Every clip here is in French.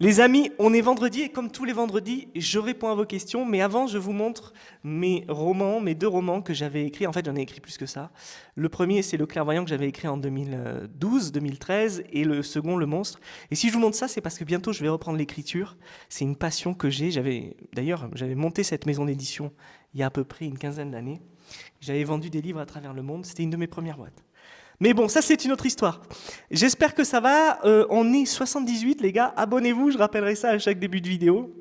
Les amis, on est vendredi et comme tous les vendredis, je réponds à vos questions. Mais avant, je vous montre mes romans, mes deux romans que j'avais écrits. En fait, j'en ai écrit plus que ça. Le premier, c'est Le Clairvoyant que j'avais écrit en 2012-2013 et le second, Le Monstre. Et si je vous montre ça, c'est parce que bientôt, je vais reprendre l'écriture. C'est une passion que j'ai. J'avais monté cette maison d'édition il y a à peu près une quinzaine d'années. J'avais vendu des livres à travers le monde. C'était une de mes premières boîtes. Mais bon, ça c'est une autre histoire. J'espère que ça va. On est 78 les gars, abonnez-vous, je rappellerai ça à chaque début de vidéo.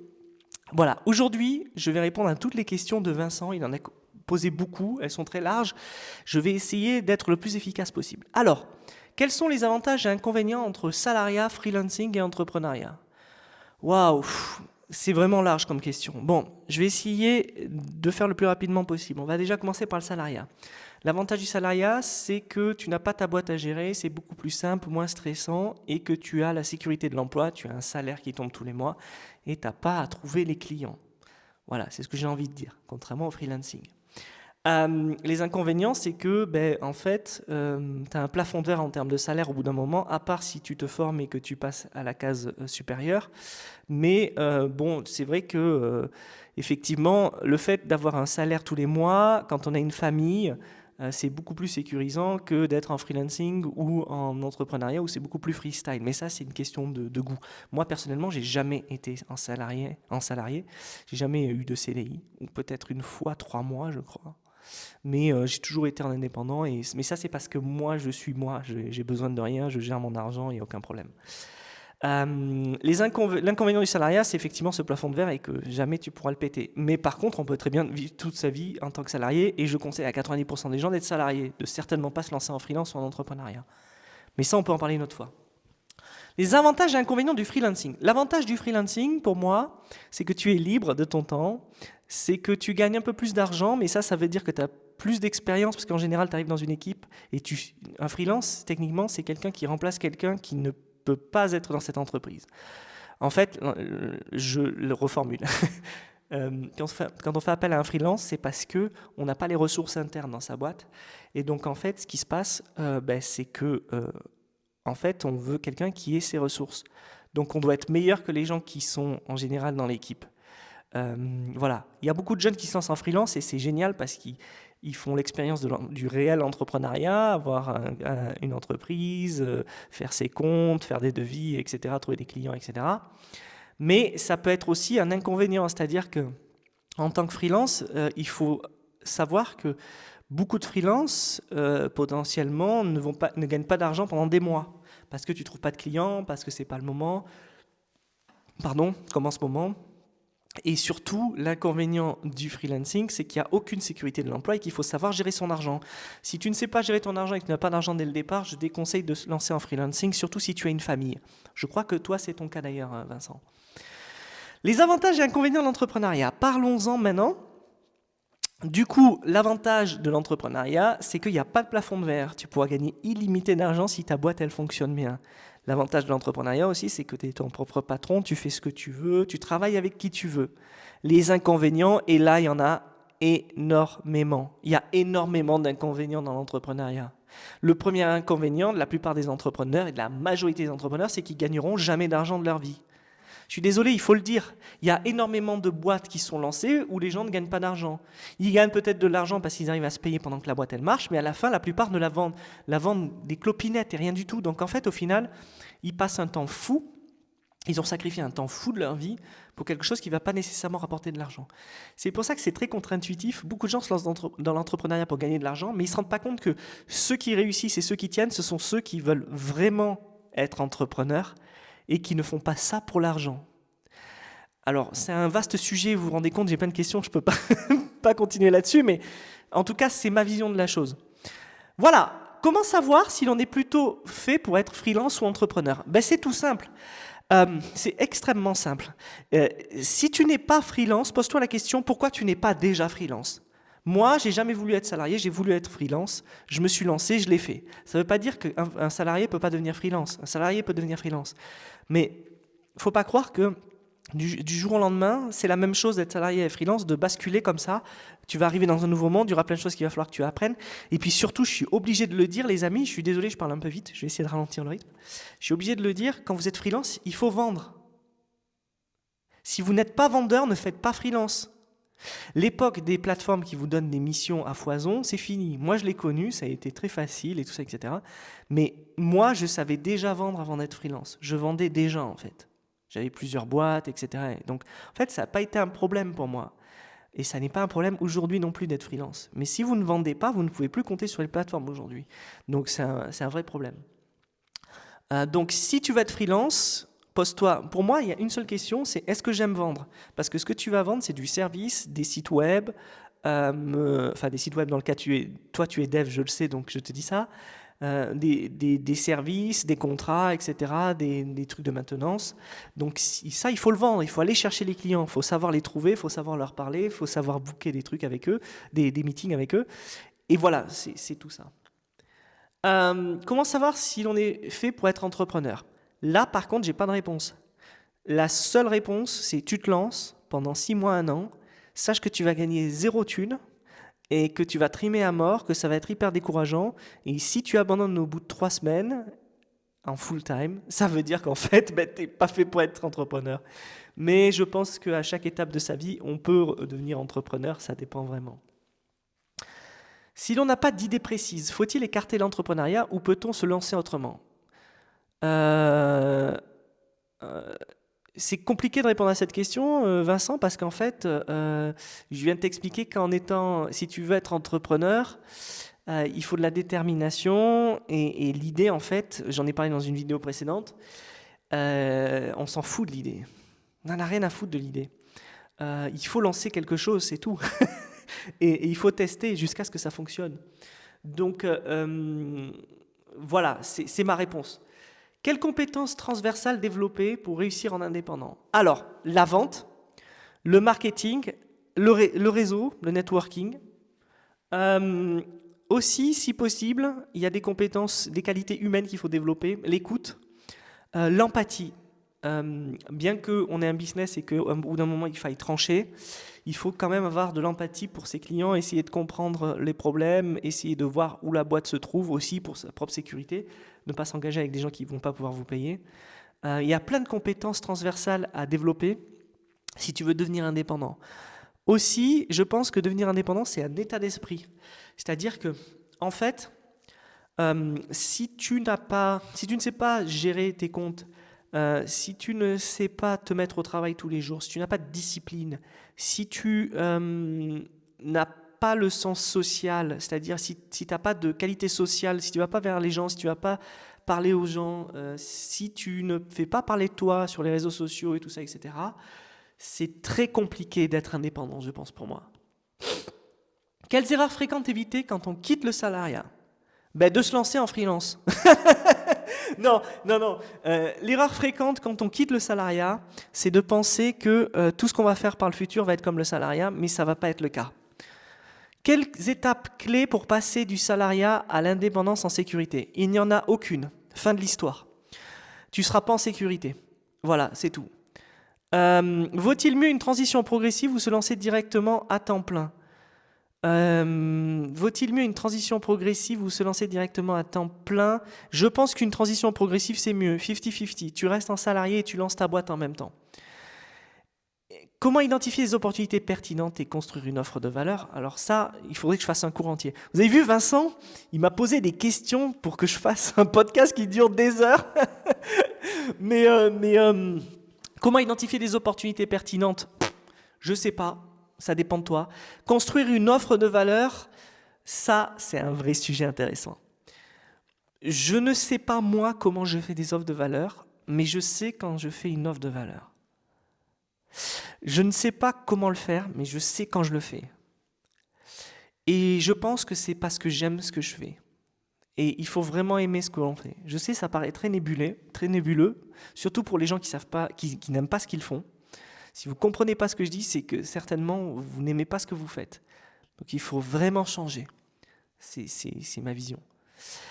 Voilà, aujourd'hui je vais répondre à toutes les questions de Vincent, il en a posé beaucoup, elles sont très larges. Je vais essayer d'être le plus efficace possible. Alors, quels sont les avantages et inconvénients entre salariat, freelancing et entrepreneuriat? Waouh, c'est vraiment large comme question. Bon, je vais essayer de faire le plus rapidement possible. On va déjà commencer par le salariat. L'avantage du salariat, c'est que tu n'as pas ta boîte à gérer, c'est beaucoup plus simple, moins stressant, et que tu as la sécurité de l'emploi, tu as un salaire qui tombe tous les mois, et tu n'as pas à trouver les clients. Voilà, c'est ce que j'ai envie de dire, contrairement au freelancing. Les inconvénients, c'est que, en fait, tu as un plafond de verre en termes de salaire au bout d'un moment, à part si tu te formes et que tu passes à la case supérieure. Mais bon, c'est vrai que, effectivement, le fait d'avoir un salaire tous les mois, quand on a une famille, c'est beaucoup plus sécurisant que d'être en freelancing ou en entrepreneuriat où c'est beaucoup plus freestyle. Mais ça, c'est une question de goût. Moi, personnellement, j'ai jamais été en salarié. J'ai jamais eu de CDI, ou peut-être une fois 3 mois, je crois. Mais j'ai toujours été en indépendant. Mais ça, c'est parce que moi, je suis moi. J'ai besoin de rien, je gère mon argent, il n'y a aucun problème. L'inconvénient du salariat, c'est effectivement ce plafond de verre et que jamais tu pourras le péter. Mais par contre, on peut très bien vivre toute sa vie en tant que salarié, et je conseille à 90% des gens d'être salariés, de certainement pas se lancer en freelance ou en entrepreneuriat. Mais ça, on peut en parler une autre fois. Les avantages et inconvénients du freelancing. L'avantage du freelancing, pour moi, c'est que tu es libre de ton temps, c'est que tu gagnes un peu plus d'argent, mais ça veut dire que tu as plus d'expérience, parce qu'en général, tu arrives dans une équipe, et un freelance, techniquement, c'est quelqu'un qui remplace quelqu'un qui ne peut pas être dans cette entreprise. En fait, je le reformule. Quand on fait appel à un freelance, c'est parce que on n'a pas les ressources internes dans sa boîte. Et donc, en fait, ce qui se passe, c'est que, en fait, on veut quelqu'un qui ait ses ressources. Donc, on doit être meilleur que les gens qui sont en général dans l'équipe. Voilà. Il y a beaucoup de jeunes qui se lancent en freelance et c'est génial parce qu'ils font l'expérience du réel entrepreneuriat, avoir une entreprise, faire ses comptes, faire des devis, etc., trouver des clients, etc. Mais ça peut être aussi un inconvénient, c'est-à-dire que en tant que freelance, il faut savoir que beaucoup de freelances potentiellement ne gagnent pas d'argent pendant des mois parce que tu trouves pas de clients, parce que c'est pas le moment. Pardon, comme en ce moment. Et surtout, l'inconvénient du freelancing, c'est qu'il n'y a aucune sécurité de l'emploi et qu'il faut savoir gérer son argent. Si tu ne sais pas gérer ton argent et que tu n'as pas d'argent dès le départ, je déconseille de se lancer en freelancing, surtout si tu as une famille. Je crois que toi, c'est ton cas d'ailleurs, Vincent. Les avantages et inconvénients de l'entrepreneuriat. Parlons-en maintenant. Du coup, l'avantage de l'entrepreneuriat, c'est qu'il n'y a pas de plafond de verre. Tu pourras gagner illimité d'argent si ta boîte, elle fonctionne bien. L'avantage de l'entrepreneuriat aussi, c'est que tu es ton propre patron, tu fais ce que tu veux, tu travailles avec qui tu veux. Les inconvénients, et là, il y en a énormément. Il y a énormément d'inconvénients dans l'entrepreneuriat. Le premier inconvénient de la plupart des entrepreneurs et de la majorité des entrepreneurs, c'est qu'ils gagneront jamais d'argent de leur vie. Je suis désolé, il faut le dire. Il y a énormément de boîtes qui sont lancées où les gens ne gagnent pas d'argent. Ils gagnent peut-être de l'argent parce qu'ils arrivent à se payer pendant que la boîte elle marche, mais à la fin, la plupart ne la vendent des clopinettes et rien du tout. Donc en fait, au final, ils passent un temps fou. Ils ont sacrifié un temps fou de leur vie pour quelque chose qui ne va pas nécessairement rapporter de l'argent. C'est pour ça que c'est très contre-intuitif. Beaucoup de gens se lancent dans l'entrepreneuriat pour gagner de l'argent, mais ils ne se rendent pas compte que ceux qui réussissent et ceux qui tiennent, ce sont ceux qui veulent vraiment être entrepreneurs et qui ne font pas ça pour l'argent. Alors, c'est un vaste sujet, vous vous rendez compte, j'ai plein de questions, je ne peux pas, pas continuer là-dessus, mais en tout cas, c'est ma vision de la chose. Voilà, comment savoir si l'on est plutôt fait pour être freelance ou entrepreneur? C'est tout simple. C'est extrêmement simple. Si tu n'es pas freelance, pose-toi la question, pourquoi tu n'es pas déjà freelance? Moi, j'ai jamais voulu être salarié, j'ai voulu être freelance. Je me suis lancé, je l'ai fait. Ça ne veut pas dire qu'un salarié ne peut pas devenir freelance. Un salarié peut devenir freelance. Mais il ne faut pas croire que du jour au lendemain, c'est la même chose d'être salarié et freelance, de basculer comme ça. Tu vas arriver dans un nouveau monde, il y aura plein de choses qu'il va falloir que tu apprennes. Et puis surtout, je suis obligé de le dire, les amis, je suis désolé, je parle un peu vite, je vais essayer de ralentir le rythme. Je suis obligé de le dire, quand vous êtes freelance, il faut vendre. Si vous n'êtes pas vendeur, ne faites pas freelance. L'époque des plateformes qui vous donnent des missions à foison, c'est fini. Moi, je l'ai connu, ça a été très facile et tout ça, etc. Mais moi, je savais déjà vendre avant d'être freelance. Je vendais déjà, en fait. J'avais plusieurs boîtes, etc. Donc, en fait, ça n'a pas été un problème pour moi. Et ça n'est pas un problème aujourd'hui non plus d'être freelance. Mais si vous ne vendez pas, vous ne pouvez plus compter sur les plateformes aujourd'hui. Donc, c'est un vrai problème. Donc, si tu vas être freelance, pose-toi. Pour moi, il y a une seule question, c'est est-ce que j'aime vendre? Parce que ce que tu vas vendre, c'est du service, des sites web, enfin des sites web dans le cas toi tu es dev, je le sais, donc je te dis ça, des services, des contrats, etc., des trucs de maintenance. Donc ça, il faut le vendre, il faut aller chercher les clients, il faut savoir les trouver, il faut savoir leur parler, il faut savoir booker des trucs avec eux, des meetings avec eux. Et voilà, c'est tout ça. Comment savoir si l'on est fait pour être entrepreneur? Là, par contre, j'ai pas de réponse. La seule réponse, c'est tu te lances pendant 6 mois, 1 an, sache que tu vas gagner 0 thune et que tu vas trimer à mort, que ça va être hyper décourageant. Et si tu abandonnes au bout de 3 semaines, en full time, ça veut dire qu'en fait, tu n'es pas fait pour être entrepreneur. Mais je pense qu'à chaque étape de sa vie, on peut devenir entrepreneur, ça dépend vraiment. Si l'on n'a pas d'idée précise, faut-il écarter l'entrepreneuriat ou peut-on se lancer autrement? Euh, euh, C'est compliqué de répondre à cette question, Vincent, parce qu'en fait, je viens de t'expliquer si tu veux être entrepreneur, il faut de la détermination et l'idée, en fait, j'en ai parlé dans une vidéo précédente, on s'en fout de l'idée. On n'en a rien à foutre de l'idée. Il faut lancer quelque chose, c'est tout. Et il faut tester jusqu'à ce que ça fonctionne. Donc, voilà, c'est ma réponse. Quelles compétences transversales développer pour réussir en indépendant? Alors, la vente, le marketing, le réseau, le networking. Euh, Aussi, si possible, il y a des compétences, des qualités humaines qu'il faut développer. L'écoute, l'empathie. Bien qu'on ait un business et qu'au bout d'un moment il faille trancher, il faut quand même avoir de l'empathie pour ses clients, essayer de comprendre les problèmes, essayer de voir où la boîte se trouve aussi pour sa propre sécurité, ne pas s'engager avec des gens qui ne vont pas pouvoir vous payer. Il y a plein de compétences transversales à développer si tu veux devenir indépendant. Aussi, je pense que devenir indépendant, c'est un état d'esprit. C'est-à-dire que, en fait, si tu ne sais pas gérer tes comptes, si tu ne sais pas te mettre au travail tous les jours, si tu n'as pas de discipline, si tu n'as pas le sens social, c'est-à-dire si tu n'as pas de qualité sociale, si tu ne vas pas vers les gens, si tu ne vas pas parler aux gens, si tu ne fais pas parler de toi sur les réseaux sociaux et tout ça, etc., c'est très compliqué d'être indépendant, je pense, pour moi. Quelles erreurs fréquentes éviter quand on quitte le salariat? De se lancer en freelance. Non, non, non. L'erreur fréquente quand on quitte le salariat, c'est de penser que tout ce qu'on va faire par le futur va être comme le salariat, mais ça ne va pas être le cas. Quelles étapes clés pour passer du salariat à l'indépendance en sécurité? Il n'y en a aucune. Fin de l'histoire. Tu ne seras pas en sécurité. Voilà, c'est tout. Vaut-il mieux une transition progressive ou se lancer directement à temps plein? Vaut-il mieux une transition progressive ou se lancer directement à temps plein? Je pense qu'une transition progressive, c'est mieux. 50-50. Tu restes en salarié et tu lances ta boîte en même temps. Comment identifier les opportunités pertinentes et construire une offre de valeur? Alors ça, il faudrait que je fasse un cours entier. Vous avez vu, Vincent? Il m'a posé des questions pour que je fasse un podcast qui dure des heures. mais comment identifier les opportunités pertinentes? Je ne sais pas. Ça dépend de toi. Construire une offre de valeur, ça, c'est un vrai sujet intéressant. Je ne sais pas, moi, comment je fais des offres de valeur, mais je sais quand je fais une offre de valeur. Je ne sais pas comment le faire, mais je sais quand je le fais. Et je pense que c'est parce que j'aime ce que je fais. Et il faut vraiment aimer ce que l'on fait. Je sais, ça paraît très nébuleux, surtout pour les gens qui n'aiment pas ce qu'ils font. Si vous ne comprenez pas ce que je dis, c'est que certainement, vous n'aimez pas ce que vous faites. Donc il faut vraiment changer. C'est ma vision.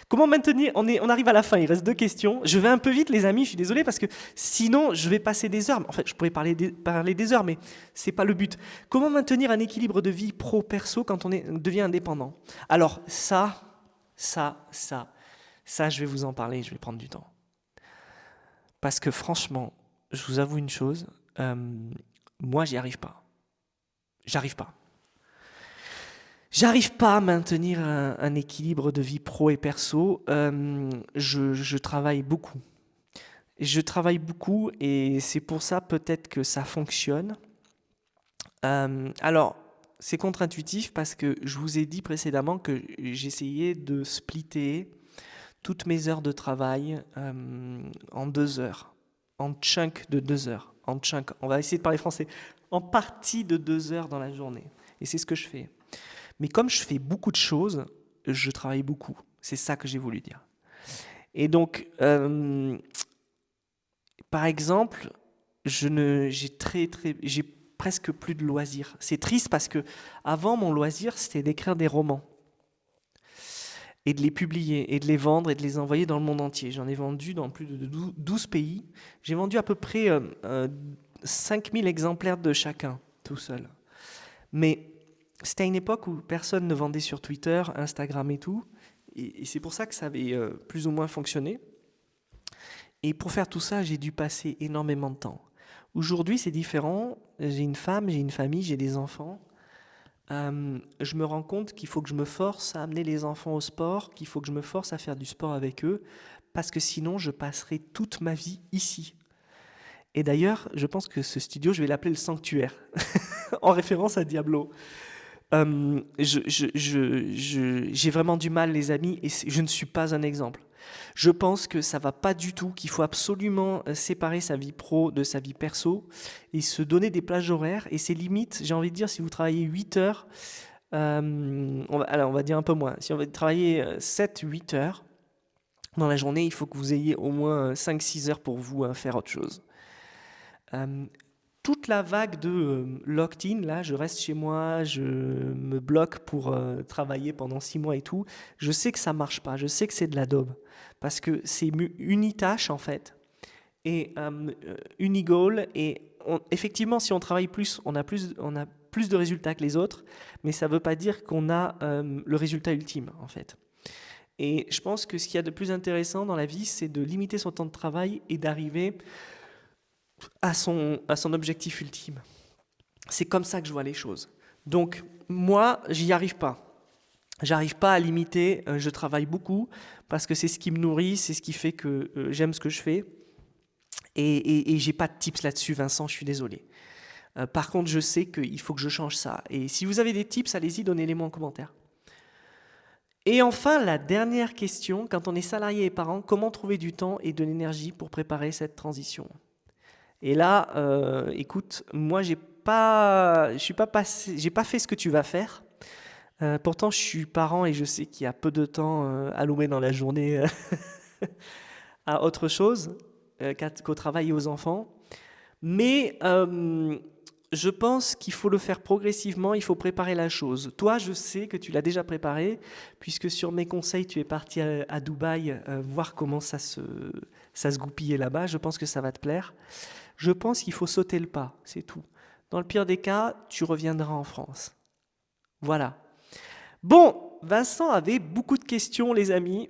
Comment maintenir... On arrive à la fin, il reste 2 questions. Je vais un peu vite, les amis, je suis désolé, parce que sinon, je vais passer des heures. En fait, je pourrais parler des heures, mais ce n'est pas le but. Comment maintenir un équilibre de vie pro-perso quand on devient indépendant? Alors, ça, je vais vous en parler, je vais prendre du temps. Parce que franchement, je vous avoue une chose, Moi, j'y arrive pas. J'arrive pas. J'arrive pas à maintenir un équilibre de vie pro et perso. Je travaille beaucoup. Je travaille beaucoup et c'est pour ça peut-être que ça fonctionne. Alors, c'est contre-intuitif parce que je vous ai dit précédemment que j'essayais de splitter toutes mes heures de travail en 2 heures, en chunk de 2 heures, en chunk. On va essayer de parler français. En partie de 2 heures dans la journée. Et c'est ce que je fais. Mais comme je fais beaucoup de choses, je travaille beaucoup. C'est ça que j'ai voulu dire. Et donc, par exemple, j'ai presque plus de loisirs. C'est triste parce que avant, mon loisir, c'était d'écrire des romans et de les publier et de les vendre et de les envoyer dans le monde entier. J'en ai vendu dans plus de 12 pays. J'ai vendu à peu près 5000 exemplaires de chacun, tout seul. Mais c'était à une époque où personne ne vendait sur Twitter, Instagram et tout. Et c'est pour ça que ça avait plus ou moins fonctionné. Et pour faire tout ça, j'ai dû passer énormément de temps. Aujourd'hui, c'est différent. J'ai une femme, j'ai une famille, j'ai des enfants. Je me rends compte qu'il faut que je me force à amener les enfants au sport, qu'il faut que je me force à faire du sport avec eux, parce que sinon, je passerai toute ma vie ici. Et d'ailleurs, je pense que ce studio, je vais l'appeler le sanctuaire, en référence à Diablo. J'ai vraiment du mal, les amis, et je ne suis pas un exemple. Je pense que ça va pas du tout, qu'il faut absolument séparer sa vie pro de sa vie perso et se donner des plages horaires. Et c'est limite, j'ai envie de dire, si vous travaillez 8 heures, alors on va dire un peu moins. Si on va travailler 7-8 heures dans la journée, il faut que vous ayez au moins 5-6 heures pour vous faire autre chose. Toute la vague de locked-in, là, je reste chez moi, je me bloque pour travailler pendant 6 mois et tout, je sais que ça marche pas, je sais que c'est de la daube, parce que c'est unitâche en fait, et unigole, et effectivement, si on travaille plus, on a plus de résultats que les autres, mais ça veut pas dire qu'on a le résultat ultime en fait. Et je pense que ce qu'il y a de plus intéressant dans la vie, c'est de limiter son temps de travail et d'arriver à son objectif ultime. C'est comme ça que je vois les choses. Donc, moi, j'y arrive pas. J'arrive pas à limiter, je travaille beaucoup, parce que c'est ce qui me nourrit, c'est ce qui fait que j'aime ce que je fais. Et j'ai pas de tips là-dessus, Vincent, je suis désolé. Par contre, je sais qu'il faut que je change ça. Et si vous avez des tips, allez-y, donnez-les-moi en commentaire. Et enfin, la dernière question, quand on est salarié et parent, comment trouver du temps et de l'énergie pour préparer cette transition ? Et là, écoute, moi, j'ai pas fait ce que tu vas faire. Pourtant, je suis parent et je sais qu'il y a peu de temps alloué dans la journée à autre chose qu'au travail et aux enfants. Mais je pense qu'il faut le faire progressivement, il faut préparer la chose. Toi, je sais que tu l'as déjà préparé, puisque sur mes conseils, tu es parti à Dubaï voir comment ça se goupillait là-bas. Je pense que ça va te plaire. Je pense qu'il faut sauter le pas, c'est tout. Dans le pire des cas, tu reviendras en France. Voilà. Bon, Vincent avait beaucoup de questions, les amis.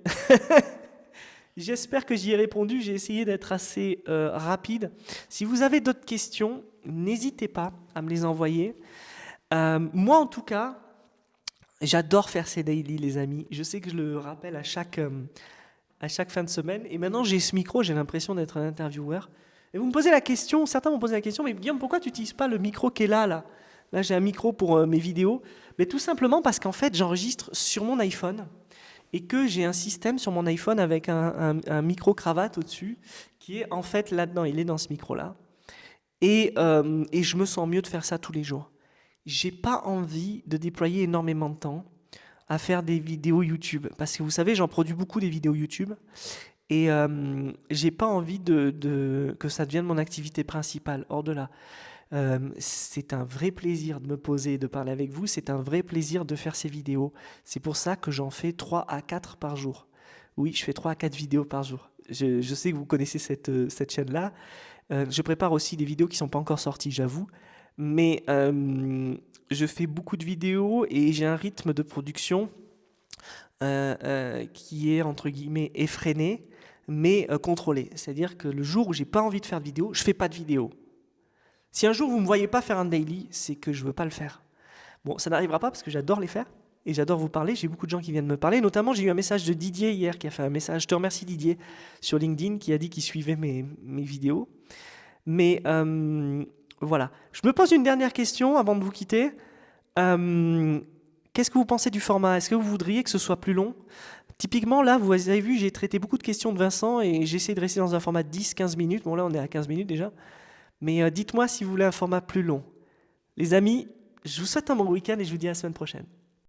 J'espère que j'y ai répondu. J'ai essayé d'être assez rapide. Si vous avez d'autres questions, n'hésitez pas à me les envoyer. Moi, en tout cas, j'adore faire ces daily, les amis. Je sais que je le rappelle à chaque fin de semaine. Et maintenant, j'ai ce micro, j'ai l'impression d'être un intervieweur. Et vous me posez la question, certains m'ont posé la question, mais Guillaume, pourquoi tu n'utilises pas le micro qui est là, là? Là, j'ai un micro pour mes vidéos. Mais tout simplement parce qu'en fait, j'enregistre sur mon iPhone et que j'ai un système sur mon iPhone avec un micro-cravate au-dessus qui est en fait là-dedans. Il est dans ce micro-là. Et je me sens mieux de faire ça tous les jours. J'ai pas envie de déployer énormément de temps à faire des vidéos YouTube. Parce que vous savez, j'en produis beaucoup des vidéos YouTube. Et j'ai pas envie que ça devienne mon activité principale, hors de là. C'est un vrai plaisir de me poser et de parler avec vous, c'est un vrai plaisir de faire ces vidéos. C'est pour ça que j'en fais 3 à 4 par jour. Oui, je fais 3 à 4 vidéos par jour. Je sais que vous connaissez cette chaîne-là. Je prépare aussi des vidéos qui ne sont pas encore sorties, j'avoue. Mais je fais beaucoup de vidéos et j'ai un rythme de production qui est, entre guillemets, effréné, mais contrôlé. C'est-à-dire que le jour où j'ai pas envie de faire de vidéo, je fais pas de vidéo. Si un jour vous ne me voyez pas faire un daily, c'est que je ne veux pas le faire. Bon, ça n'arrivera pas parce que j'adore les faire et j'adore vous parler. J'ai beaucoup de gens qui viennent me parler. Notamment, j'ai eu un message de Didier hier qui a fait un message. Je te remercie Didier sur LinkedIn qui a dit qu'il suivait mes vidéos. Mais voilà. Je me pose une dernière question avant de vous quitter. Qu'est-ce que vous pensez du format? Est-ce que vous voudriez que ce soit plus long? Typiquement, là, vous avez vu, j'ai traité beaucoup de questions de Vincent et j'ai essayé de rester dans un format de 10-15 minutes. Bon, là, on est à 15 minutes déjà. Mais dites-moi si vous voulez un format plus long. Les amis, je vous souhaite un bon week-end et je vous dis à la semaine prochaine.